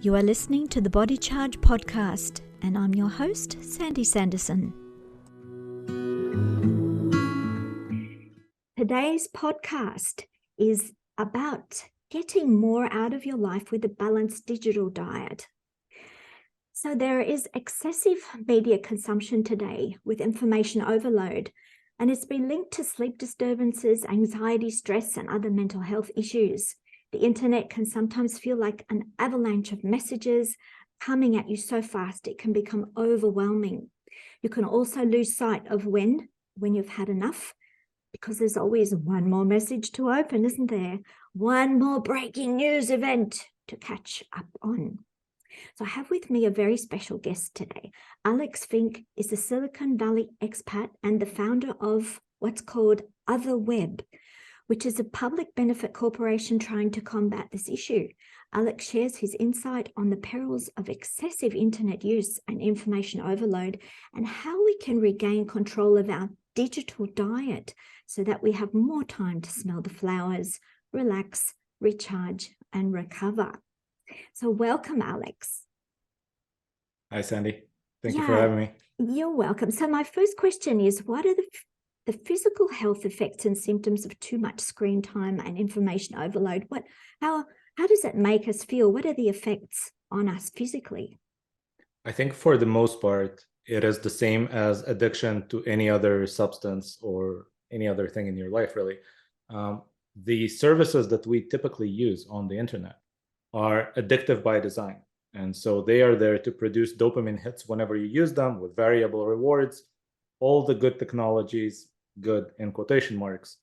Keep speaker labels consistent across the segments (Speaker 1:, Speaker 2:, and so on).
Speaker 1: You are listening to the Body Charge podcast, and I'm your host, Sandy Sanderson. Today's podcast is about getting more out of your life with a balanced digital diet. So there is excessive media consumption today with information overload, and it's been linked to sleep disturbances, anxiety, stress, and other mental health issues. The internet can sometimes feel like an avalanche of messages coming at you so fast it can become overwhelming. You can also lose sight of when you've had enough, because there's always one more message to open, isn't there? One more breaking news event to catch up on. So I have with me a very special guest today. Fink is a Silicon Valley expat and the founder of what's called Other Web, which is a public benefit corporation trying to combat this issue. Alex shares his insight on the perils of excessive internet use and information overload and how we can regain control of our digital diet so that we have more time to smell the flowers, relax, recharge, and recover. So welcome, Alex.
Speaker 2: Hi, Sandy. Thank you for having me.
Speaker 1: You're welcome. So my first question is, what are the physical health effects and symptoms of too much screen time and information overload? How does it make us feel? What are the effects on us physically?
Speaker 2: I think for the most part, it is the same as addiction to any other substance or any other thing in your life, really. The services that we typically use on the internet are addictive by design. And so they are there to produce dopamine hits whenever you use them with variable rewards, all the good technologies, good in quotation marks,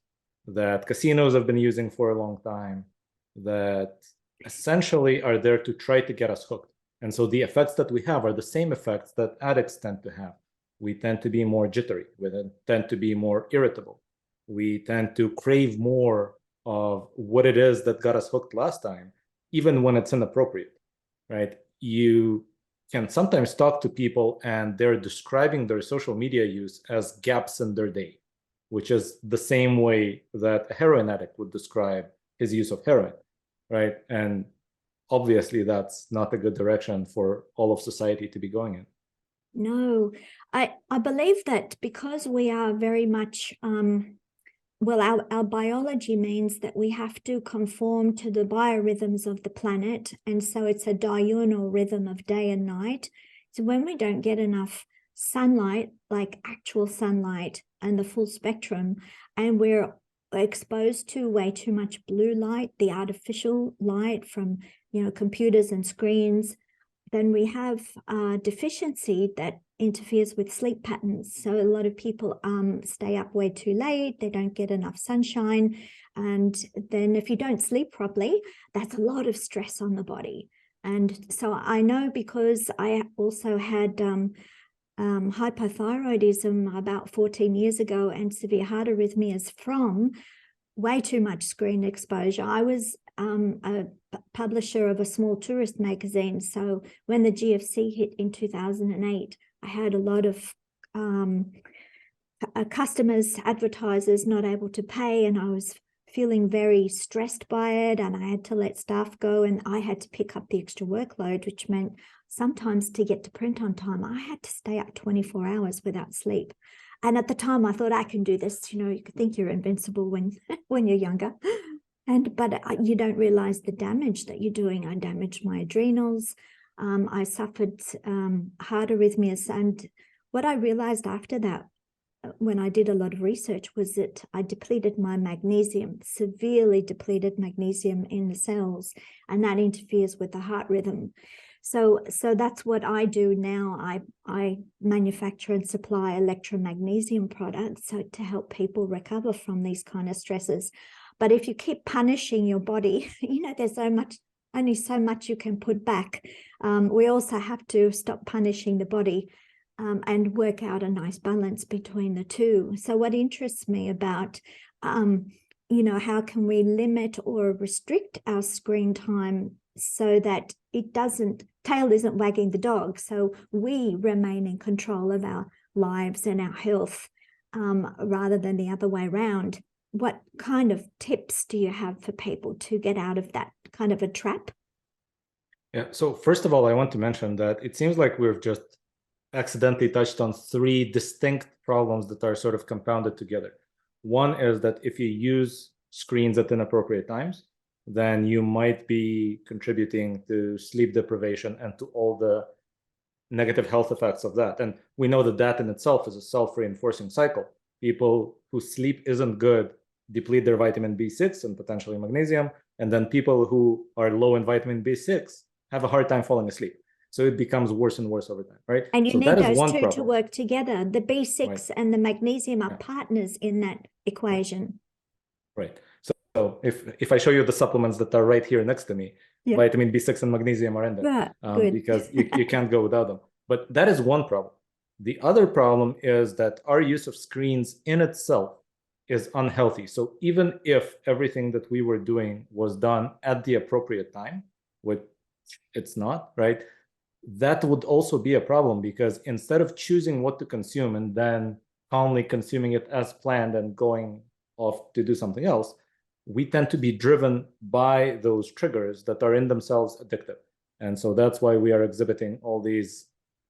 Speaker 2: that casinos have been using for a long time, that essentially are there to try to get us hooked. And so the effects that we have are the same effects that addicts tend to have. We tend to be more jittery, we tend to be more irritable. We tend to crave more of what it is that got us hooked last time, even when it's inappropriate, right? You can sometimes talk to people and they're describing their social media use as gaps in their day, which is the same way that a heroin addict would describe his use of heroin, right? And obviously that's not a good direction for all of society to be going in.
Speaker 1: No, I believe that because we are very much, our biology means that we have to conform to the biorhythms of the planet. And so it's a diurnal rhythm of day and night. So when we don't get enough sunlight, like actual sunlight and the full spectrum, and we're exposed to way too much blue light, the artificial light from, computers and screens, then we have a deficiency that interferes with sleep patterns. So a lot of people stay up way too late, they don't get enough sunshine. And then if you don't sleep properly, that's a lot of stress on the body. And so I know, because I also had hypothyroidism about 14 years ago and severe heart arrhythmias from way too much screen exposure. I was a publisher of a small tourist magazine. So when the GFC hit in 2008, I had a lot of customers, advertisers not able to pay, and I was feeling very stressed by it, and I had to let staff go, and I had to pick up the extra workload, which meant sometimes to get to print on time, I had to stay up 24 hours without sleep. And at the time, I thought, I can do this. You think you're invincible when you're younger. But you don't realize the damage that you're doing. I damaged my adrenals. I suffered heart arrhythmias. And what I realized after that, when I did a lot of research, was that I depleted my magnesium, severely depleted magnesium in the cells, and that interferes with the heart rhythm. So that's what I do now. I manufacture and supply Elektra magnesium products to help people recover from these kind of stresses. But if you keep punishing your body, there's only so much you can put back. We also have to stop punishing the body and work out a nice balance between the two. So what interests me about, how can we limit or restrict our screen time so that tail isn't wagging the dog, so we remain in control of our lives and our health rather than the other way around. What kind of tips do you have for people to get out of that kind of a trap?
Speaker 2: Yeah. So first of all, I want to mention that it seems like we've just accidentally touched on three distinct problems that are sort of compounded together. One is that if you use screens at inappropriate times, then you might be contributing to sleep deprivation and to all the negative health effects of that. And we know that that in itself is a self-reinforcing cycle. People whose sleep isn't good deplete their vitamin B6 and potentially magnesium. And then people who are low in vitamin B6 have a hard time falling asleep. So it becomes worse and worse over time, right?
Speaker 1: And you
Speaker 2: so
Speaker 1: need
Speaker 2: that is
Speaker 1: those
Speaker 2: one
Speaker 1: two to
Speaker 2: problem.
Speaker 1: work together. The B6
Speaker 2: Right.
Speaker 1: and the magnesium are
Speaker 2: Yeah.
Speaker 1: partners in that equation.
Speaker 2: Right. So if I show you the supplements that are right here next to me,
Speaker 1: Yeah.
Speaker 2: vitamin B6 and magnesium are in there.
Speaker 1: Right. Good.
Speaker 2: Because you can't go without them. But that is one problem. The other problem is that our use of screens in itself is unhealthy. So even if everything that we were doing was done at the appropriate time, which it's not, right? That would also be a problem, because instead of choosing what to consume and then calmly consuming it as planned and going off to do something else, we tend to be driven by those triggers that are in themselves addictive. And so that's why we are exhibiting all these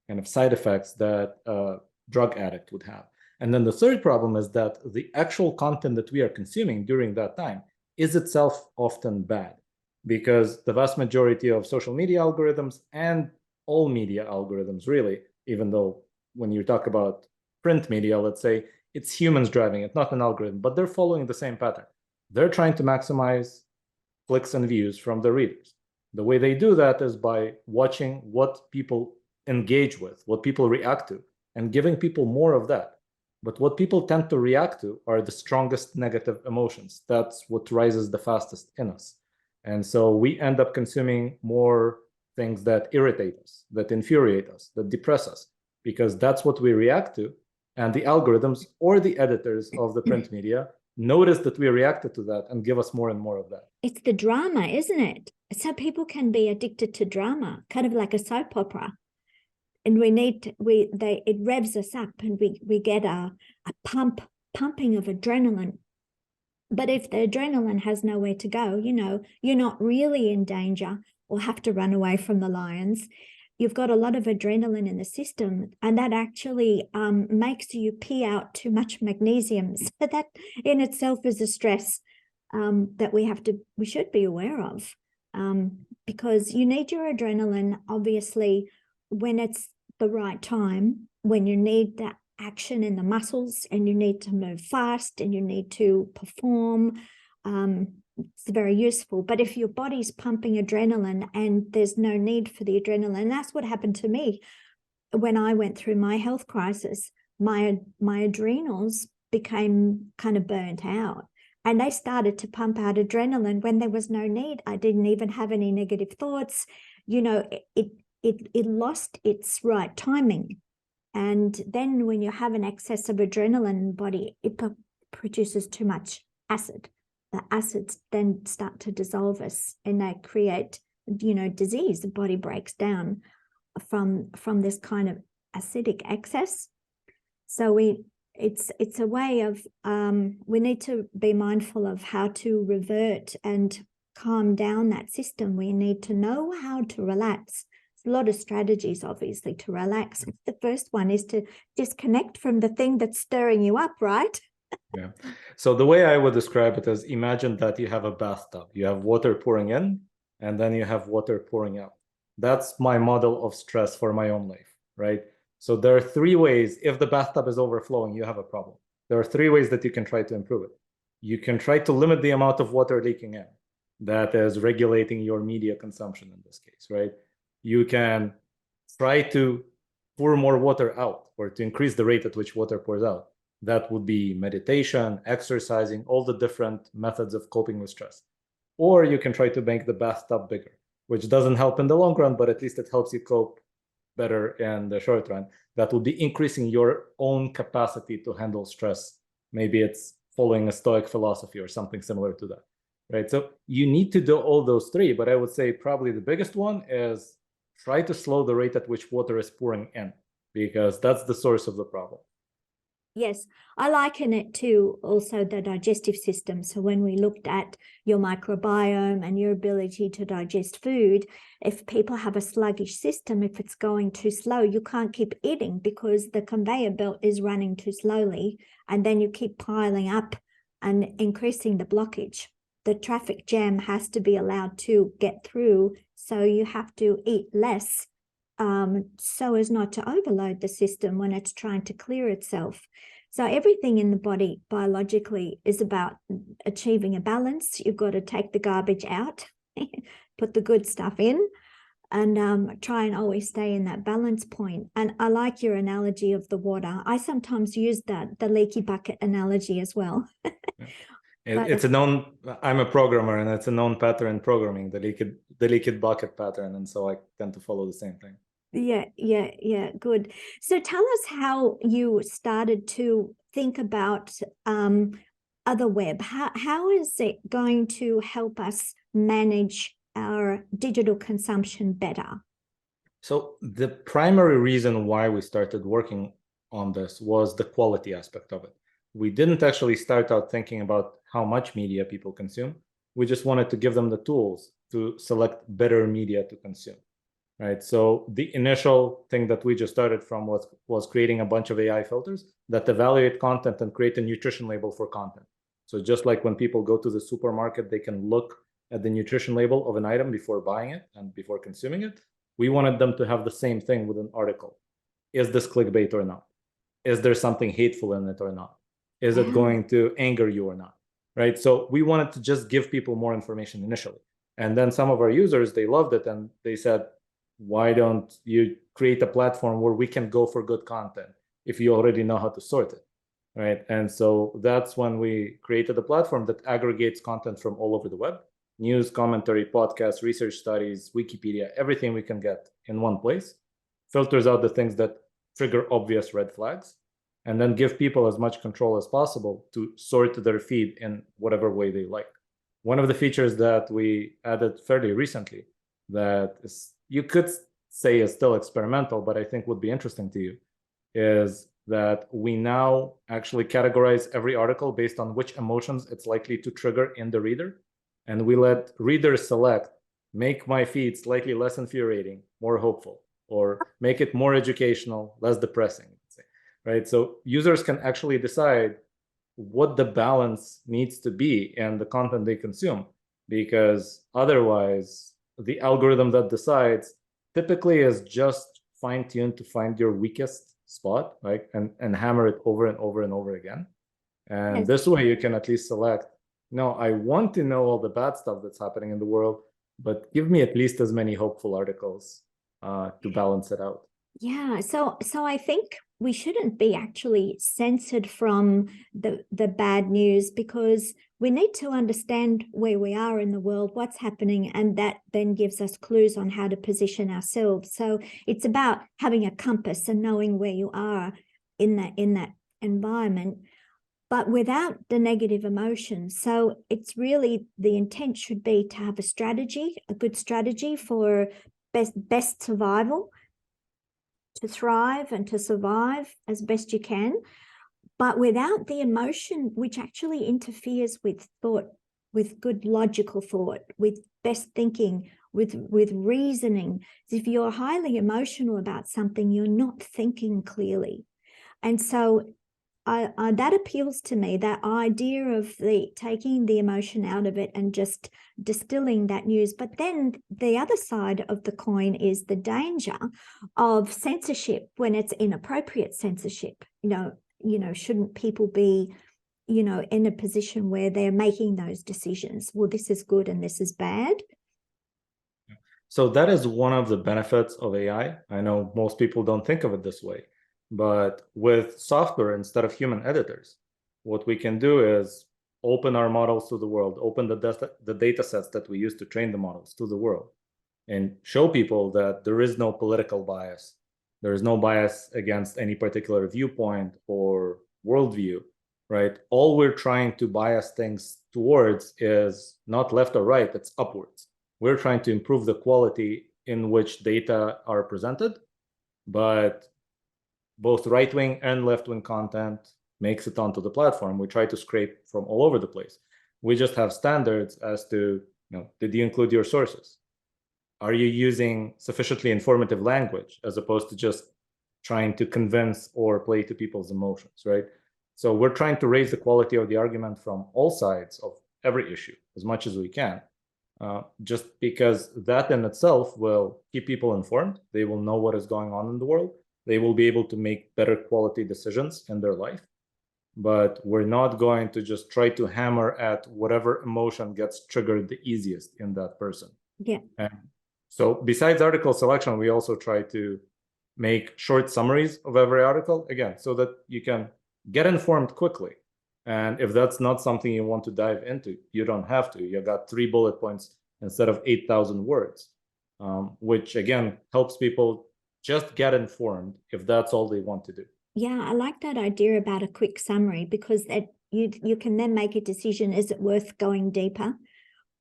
Speaker 2: kind of side effects that a drug addict would have. And then the third problem is that the actual content that we are consuming during that time is itself often bad, because the vast majority of social media algorithms and all media algorithms, really, even though when you talk about print media, let's say, it's humans driving it, not an algorithm, but they're following the same pattern. They're trying to maximize clicks and views from the readers. The way they do that is by watching what people engage with, what people react to, and giving people more of that. But what people tend to react to are the strongest negative emotions. That's what rises the fastest in us. And so we end up consuming more things that irritate us, that infuriate us, that depress us, because that's what we react to. And the algorithms or the editors of the print media notice that we reacted to that and give us more and more of that.
Speaker 1: It's the drama, isn't it? So people can be addicted to drama, kind of like a soap opera. And it revs us up, and we get a pumping of adrenaline. But if the adrenaline has nowhere to go, you're not really in danger or have to run away from the lions. You've got a lot of adrenaline in the system, and that actually makes you pee out too much magnesium. So that in itself is a stress that we should be aware of, because you need your adrenaline, obviously, when it's the right time, when you need that action in the muscles and you need to move fast and you need to perform. It's very useful. But if your body's pumping adrenaline and there's no need for the adrenaline, that's what happened to me when I went through my health crisis. My adrenals became kind of burnt out, and they started to pump out adrenaline when there was no need. I didn't even have any negative thoughts. It lost its right timing. And then when you have an excess of adrenaline in the body, it produces too much acid. The acids then start to dissolve us, and they create, disease. The body breaks down from this kind of acidic excess. So it's a way of, we need to be mindful of how to revert and calm down that system. We need to know how to relax. A lot of strategies, obviously, to relax. The first one is to disconnect from the thing that's stirring you up, right?
Speaker 2: Yeah. So the way I would describe it is, imagine that you have a bathtub. You have water pouring in, and then you have water pouring out. That's my model of stress for my own life, right? So there are three ways. If the bathtub is overflowing, you have a problem. There are three ways that you can try to improve it. You can try to limit the amount of water leaking in. That is regulating your media consumption in this case, right? You can try to pour more water out, or to increase the rate at which water pours out. That would be meditation, exercising, all the different methods of coping with stress. Or you can try to make the bathtub bigger, which doesn't help in the long run, but at least it helps you cope better in the short run. That would be increasing your own capacity to handle stress. Maybe it's following a Stoic philosophy or something similar to that, right? So you need to do all those three, but I would say probably the biggest one is try to slow the rate at which water is pouring in, because that's the source of the problem.
Speaker 1: Yes, I liken it to also the digestive system. So when we looked at your microbiome and your ability to digest food, if people have a sluggish system, if it's going too slow, you can't keep eating because the conveyor belt is running too slowly, and then you keep piling up and increasing the blockage. The traffic jam has to be allowed to get through, so you have to eat less so as not to overload the system when it's trying to clear itself. So everything in the body biologically is about achieving a balance. You've got to take the garbage out, put the good stuff in, and try and always stay in that balance point. And I like your analogy of the water. I sometimes use the leaky bucket analogy as well.
Speaker 2: It's a known, I'm a programmer, and it's a known pattern in programming, the leaked bucket pattern. And so I tend to follow the same thing.
Speaker 1: Yeah, good. So tell us how you started to think about other web. How is it going to help us manage our digital consumption better?
Speaker 2: So the primary reason why we started working on this was the quality aspect of it. We didn't actually start out thinking about how much media people consume. We just wanted to give them the tools to select better media to consume, right? So the initial thing that we just started from was creating a bunch of AI filters that evaluate content and create a nutrition label for content. So just like when people go to the supermarket, they can look at the nutrition label of an item before buying it and before consuming it. We wanted them to have the same thing with an article. Is this clickbait or not? Is there something hateful in it or not? Is it going to anger you or not? Right? So we wanted to just give people more information initially. And then some of our users, they loved it, and they said, why don't you create a platform where we can go for good content if you already know how to sort it, right? And so that's when we created a platform that aggregates content from all over the web: news, commentary, podcasts, research studies, Wikipedia, everything we can get in one place, filters out the things that trigger obvious red flags, and then give people as much control as possible to sort their feed in whatever way they like. One of the features that we added fairly recently that is, you could say, is still experimental, but I think would be interesting to you, is that we now actually categorize every article based on which emotions it's likely to trigger in the reader. And we let readers select, make my feed slightly less infuriating, more hopeful, or make it more educational, less depressing, right? So users can actually decide what the balance needs to be in the content they consume, because otherwise the algorithm that decides typically is just fine-tuned to find your weakest spot, right? And hammer it over and over and over again. And
Speaker 1: Yes.
Speaker 2: this way you can at least select, no, I want to know all the bad stuff that's happening in the world, but give me at least as many hopeful articles to balance it out.
Speaker 1: Yeah, so I think we shouldn't be actually censored from the bad news, because we need to understand where we are in the world, what's happening, and that then gives us clues on how to position ourselves. So it's about having a compass and knowing where you are in that environment, but without the negative emotions. So it's really, the intent should be to have a strategy, a good strategy for best survival, to thrive and to survive as best you can, but without the emotion, which actually interferes with thought, with good logical thought, with best thinking, with reasoning. If you're highly emotional about something, you're not thinking clearly. And so that appeals to me, that idea of taking the emotion out of it and just distilling that news. But then the other side of the coin is the danger of censorship when it's inappropriate censorship. Shouldn't people be, in a position where they're making those decisions? Well, this is good and this is bad.
Speaker 2: So that is one of the benefits of AI. I know most people don't think of it this way. But with software, instead of human editors, what we can do is open our models to the world, open the data sets that we use to train the models to the world, and show people that there is no political bias. There is no bias against any particular viewpoint or worldview, right? All we're trying to bias things towards is not left or right, it's upwards. We're trying to improve the quality in which data are presented, but both right-wing and left-wing content, makes it onto the platform, we try to scrape from all over the place. We just have standards as to, did you include your sources? Are you using sufficiently informative language as opposed to just trying to convince or play to people's emotions, right? So we're trying to raise the quality of the argument from all sides of every issue as much as we can, just because that in itself will keep people informed. They will know what is going on in the world. They will be able to make better quality decisions in their life. But we're not going to just try to hammer at whatever emotion gets triggered the easiest in that person.
Speaker 1: Yeah.
Speaker 2: And so besides article selection, we also try to make short summaries of every article, again, so that you can get informed quickly. And if that's not something you want to dive into, you don't have to. You got 3 bullet points instead of 8,000 words, which again helps people just get informed if that's all they want to do.
Speaker 1: Yeah, I like that idea about a quick summary, because that you can then make a decision. Is it worth going deeper?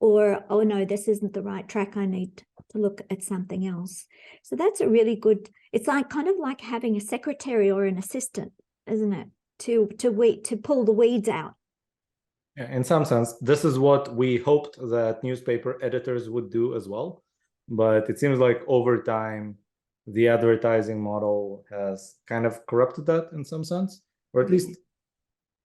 Speaker 1: Or, oh no, this isn't the right track. I need to look at something else. So that's a really good, it's like kind of like having a secretary or an assistant, isn't it? To pull the weeds out.
Speaker 2: In some sense, this is what we hoped that newspaper editors would do as well. But it seems like over time, the advertising model has kind of corrupted that in some sense, or at least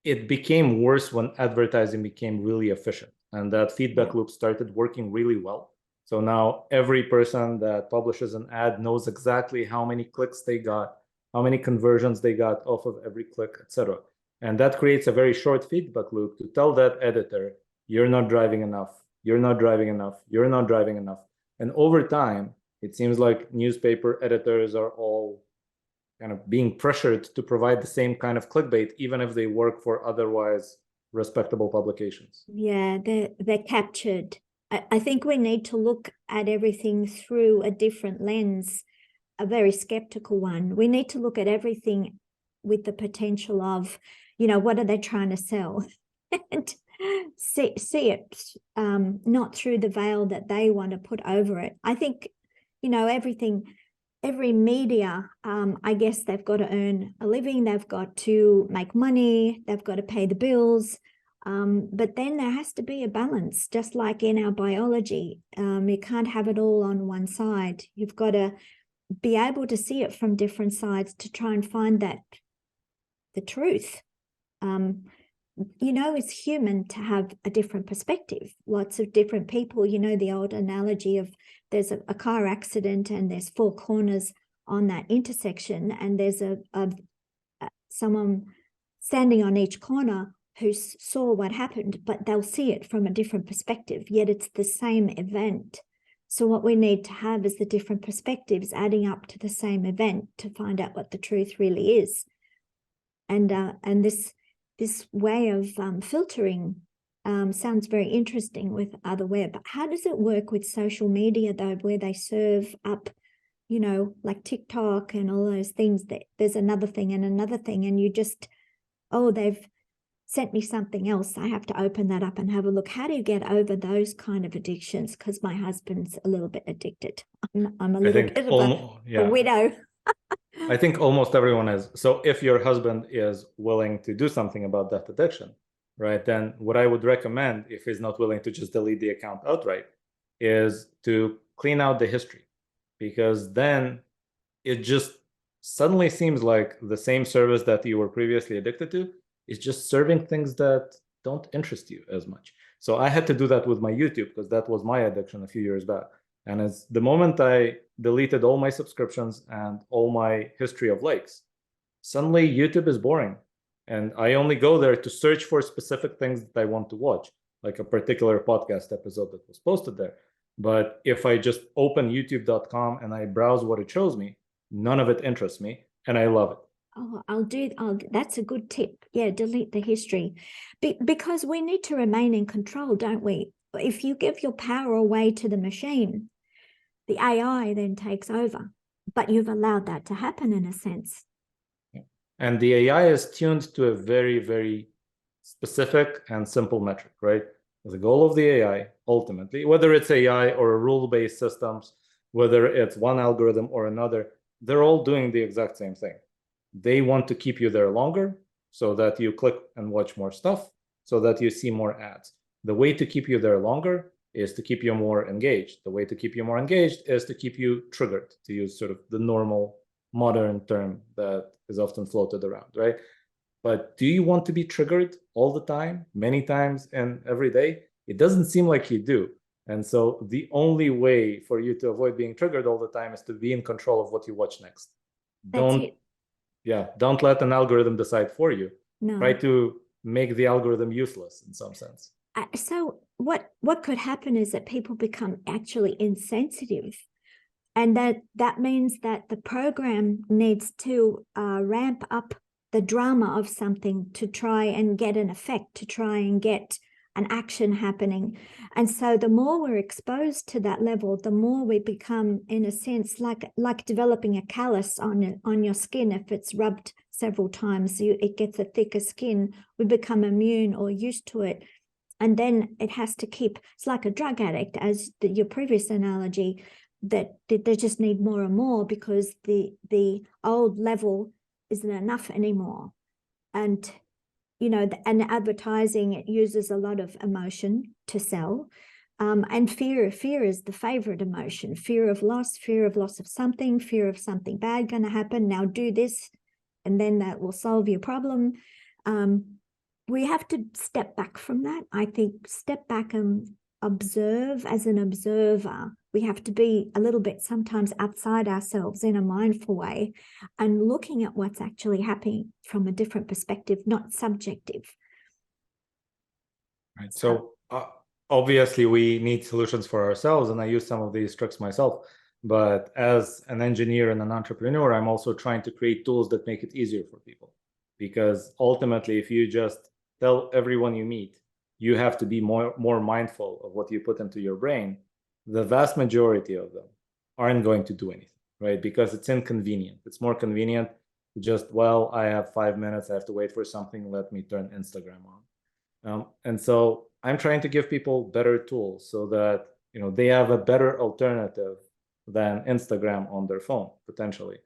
Speaker 2: it became worse when advertising became really efficient, and that feedback loop started working really well. So now every person that publishes an ad knows exactly how many clicks they got, how many conversions they got off of every click, etc. And that creates a very short feedback loop to tell that editor, you're not driving enough, you're not driving enough, you're not driving enough. And over time, it seems like newspaper editors are all kind of being pressured to provide the same kind of clickbait, even if they work for otherwise respectable publications.
Speaker 1: Yeah, they're captured. I think we need to look at everything through a different lens, a very skeptical one. We need to look at everything with the potential of, what are they trying to sell? And see it not through the veil that they want to put over it. I think, every media, I guess they've got to earn a living, they've got to make money, they've got to pay the bills. But then there has to be a balance, just like in our biology. You can't have it all on one side. You've got to be able to see it from different sides to try and find the truth. It's human to have a different perspective. Lots of different people, the old analogy of there's a car accident and there's 4 corners on that intersection, and there's someone standing on each corner who saw what happened, but they'll see it from a different perspective, yet it's the same event. So what we need to have is the different perspectives adding up to the same event to find out what the truth really is. And this way of filtering sounds very interesting with other web. But how does it work with social media, though, where they serve up, like TikTok and all those things, that there's another thing and another thing, and you just, they've sent me something else, I have to open that up and have a look. How do you get over those kind of addictions? Because my husband's a little bit addicted. I'm a little bit of a widow.
Speaker 2: I think almost everyone is. So if your husband is willing to do something about that addiction, right, then what I would recommend, if he's not willing to just delete the account outright, is to clean out the history, because then it just suddenly seems like the same service that you were previously addicted to is just serving things that don't interest you as much. So I had to do that with my YouTube, because that was my addiction a few years back. And as the moment I deleted all my subscriptions and all my history of likes, suddenly YouTube is boring. And I only go there to search for specific things that I want to watch, like a particular podcast episode that was posted there. But if I just open youtube.com and I browse what it shows me, none of it interests me, and I love it.
Speaker 1: Oh, that's a good tip. Yeah, delete the history. Because we need to remain in control, don't we? If you give your power away to the machine, the AI then takes over. But you've allowed that to happen in a sense.
Speaker 2: And the AI is tuned to a very, very specific and simple metric, right? The goal of the AI, ultimately, whether it's AI or rule-based systems, whether it's one algorithm or another, they're all doing the exact same thing. They want to keep you there longer, so that you click and watch more stuff, so that you see more ads. The way to keep you there longer is to keep you more engaged. The way to keep you more engaged is to keep you triggered, to use sort of the normal modern term that is often floated around, right? But do you want to be triggered all the time, many times and every day? It doesn't seem like you do. And so the only way for you to avoid being triggered all the time is to be in control of what you watch next. Don't let an algorithm decide for you.
Speaker 1: No.
Speaker 2: Try to make the algorithm useless in some sense.
Speaker 1: So what could happen is that people become actually insensitive, and that means that the program needs to ramp up the drama of something to try and get an effect, to try and get an action happening. And so the more we're exposed to that level, the more we become, in a sense, like developing a callus on your skin. If it's rubbed several times, it gets a thicker skin. We become immune or used to it. And then it has to keep, it's like a drug addict, as your previous analogy, that they just need more and more because the old level isn't enough anymore. And, you know, and advertising, it uses a lot of emotion to sell. And fear is the favorite emotion. Fear of loss of something, fear of something bad going to happen. Now do this, and then that will solve your problem. We have to step back from that. I think step back and observe as an observer. We have to be a little bit sometimes outside ourselves in a mindful way and looking at what's actually happening from a different perspective, not subjective.
Speaker 2: Right. So obviously we need solutions for ourselves, and I use some of these tricks myself. But as an engineer and an entrepreneur, I'm also trying to create tools that make it easier for people. Because ultimately, if you just tell everyone you meet, you have to be more mindful of what you put into your brain, the vast majority of them aren't going to do anything, right? Because it's inconvenient. It's more convenient to just, well, I have 5 minutes, I have to wait for something, let me turn Instagram on. And so I'm trying to give people better tools so that, you know, they have a better alternative than Instagram on their phone, potentially,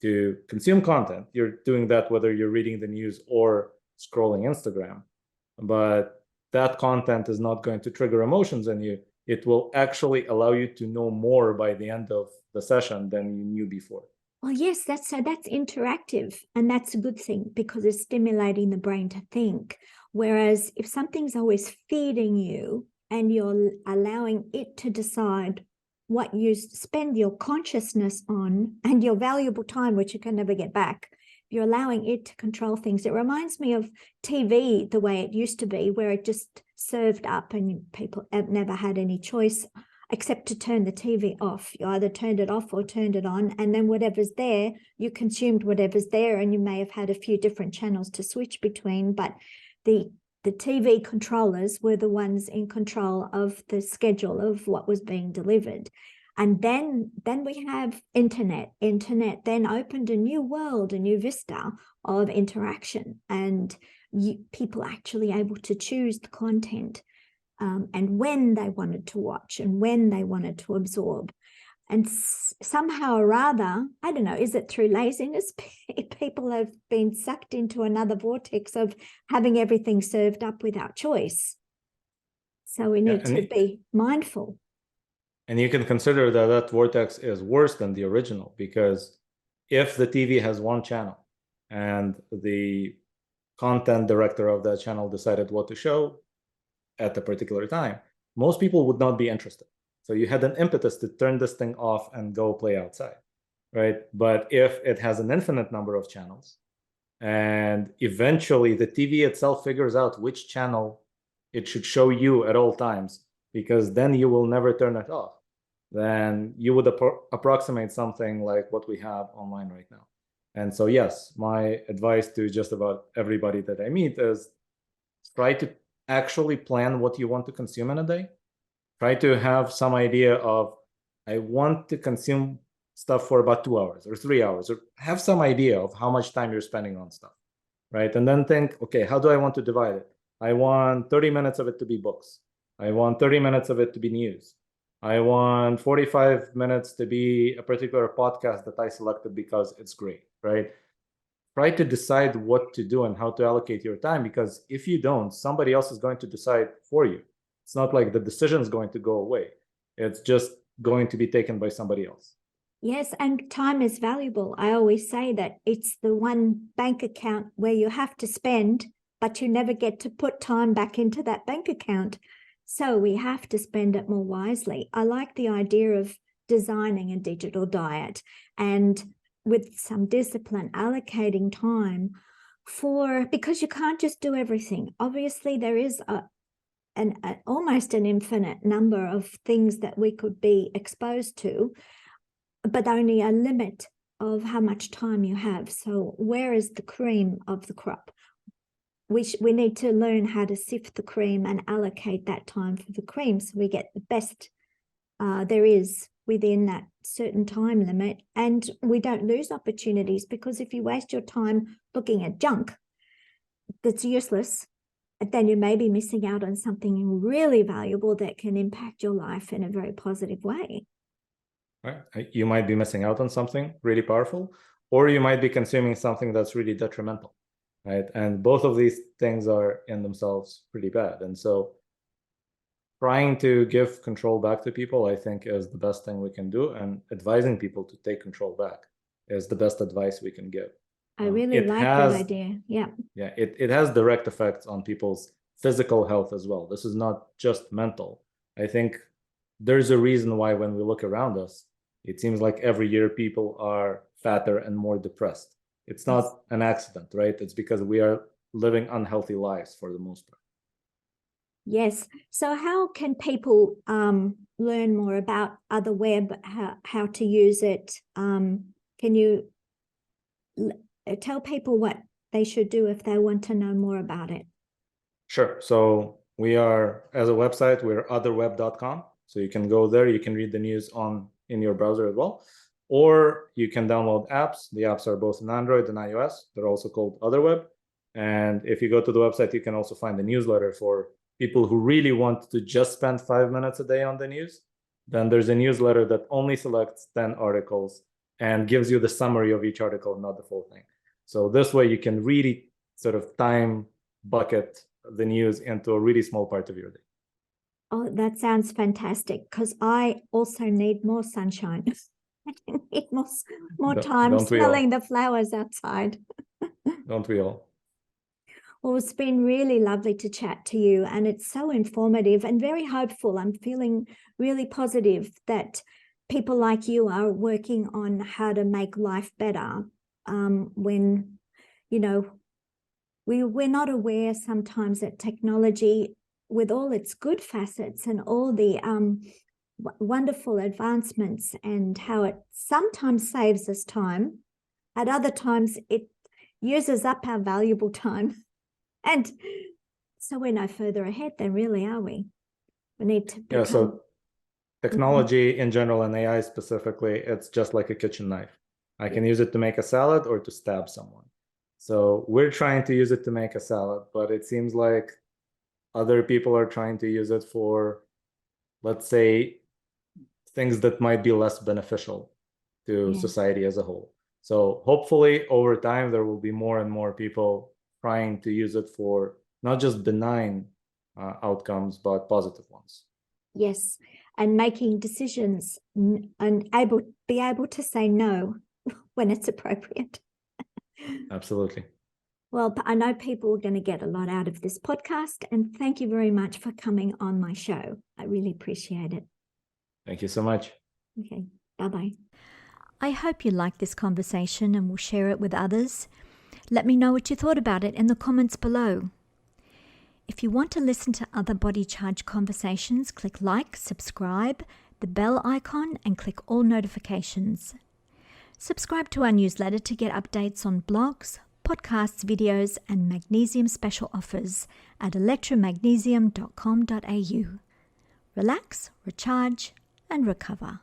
Speaker 2: to consume content. You're doing that whether you're reading the news or scrolling Instagram, but that content is not going to trigger emotions in you. It will actually allow you to know more by the end of the session than you knew before.
Speaker 1: Well, yes, that's interactive, and that's a good thing because it's stimulating the brain to think. Whereas if something's always feeding you and you're allowing it to decide what you spend your consciousness on and your valuable time, which you can never get back, you're allowing it to control things. It reminds me of TV the way it used to be, where it just served up and people never had any choice except to turn the TV off. You either turned it off or turned it on, and then whatever's there, you consumed whatever's there, and you may have had a few different channels to switch between, but the TV controllers were the ones in control of the schedule of what was being delivered. And then we have internet. Internet then opened a new world, a new vista of interaction, and people actually able to choose the content and when they wanted to watch and when they wanted to absorb. And somehow or other, I don't know, is it through laziness? People have been sucked into another vortex of having everything served up without choice. So we need to be mindful.
Speaker 2: And you can consider that that vortex is worse than the original, because if the TV has one channel and the content director of that channel decided what to show at a particular time, most people would not be interested. So you had an impetus to turn this thing off and go play outside, right? But if it has an infinite number of channels, and eventually the TV itself figures out which channel it should show you at all times, because then you will never turn it off, then you would approximate something like what we have online right now. And so, yes, my advice to just about everybody that I meet is try to actually plan what you want to consume in a day. Try to have some idea of, I want to consume stuff for about 2 hours or 3 hours, or have some idea of how much time you're spending on stuff, right? And then think, okay, how do I want to divide it? I want 30 minutes of it to be books. I want 30 minutes of it to be news. I want 45 minutes to be a particular podcast that I selected because it's great, right? try to decide what to do and how to allocate your time, because if you don't, somebody else is going to decide for you. It's not like the decision is going to go away. It's just going to be taken by somebody else.
Speaker 1: Yes, and time is valuable. I always say that it's the one bank account where you have to spend, but you never get to put time back into that bank account. So we have to spend it more wisely. I like the idea of designing a digital diet and with some discipline, allocating time because you can't just do everything. Obviously, there is almost an infinite number of things that we could be exposed to, but only a limit of how much time you have. So where is the cream of the crop? We need to learn how to sift the cream and allocate that time for the cream so we get the best there is within that certain time limit, and we don't lose opportunities, because if you waste your time looking at junk that's useless, then you may be missing out on something really valuable that can impact your life in a very positive way.
Speaker 2: Right? You might be missing out on something really powerful, or you might be consuming something that's really detrimental, right? And both of these things are in themselves pretty bad. And so trying to give control back to people, I think, is the best thing we can do. And advising people to take control back is the best advice we can give.
Speaker 1: I really like that idea. Yeah.
Speaker 2: Yeah, it has direct effects on people's physical health as well. This is not just mental. I think there's a reason why when we look around us, it seems like every year people are fatter and more depressed. It's not an accident, right? It's because we are living unhealthy lives for the most part.
Speaker 1: Yes. So how can people learn more about other web, how to use it? Can you tell people what they should do if they want to know more about it?
Speaker 2: Sure. So we are, as a website, we're otherweb.com. So you can go there, you can read the news in your browser as well, or you can download apps. The apps are both in Android and iOS. They're also called Otherweb. And if you go to the website, you can also find the newsletter for people who really want to just spend 5 minutes a day on the news. Then there's a newsletter that only selects 10 articles and gives you the summary of each article, not the full thing. So this way you can really sort of time bucket the news into a really small part of your day.
Speaker 1: Oh, that sounds fantastic, because I also need more sunshine. I need more time smelling the flowers outside.
Speaker 2: Don't we all?
Speaker 1: Well, it's been really lovely to chat to you, and it's so informative and very hopeful. I'm feeling really positive that people like you are working on how to make life better when, we're not aware sometimes that technology, with all its good facets and all the wonderful advancements, and how it sometimes saves us time, at other times it uses up our valuable time. And so we're no further ahead then, really, are we? We need to become...
Speaker 2: Yeah, so technology in general and AI specifically, it's just like a kitchen knife. I can use it to make a salad or to stab someone. So we're trying to use it to make a salad, but it seems like other people are trying to use it for, let's say, things that might be less beneficial to society as a whole. So hopefully over time, there will be more and more people trying to use it for not just benign outcomes, but positive ones.
Speaker 1: Yes, and making decisions and be able to say no when it's appropriate.
Speaker 2: Absolutely.
Speaker 1: Well, I know people are going to get a lot out of this podcast, and thank you very much for coming on my show. I really appreciate it.
Speaker 2: Thank you so much.
Speaker 1: Okay, bye-bye. I hope you liked this conversation and will share it with others. Let me know what you thought about it in the comments below. If you want to listen to other Body Charge conversations, click like, subscribe, the bell icon, and click all notifications. Subscribe to our newsletter to get updates on blogs, podcasts, videos, and magnesium special offers at electromagnesium.com.au. Relax, recharge, and recover.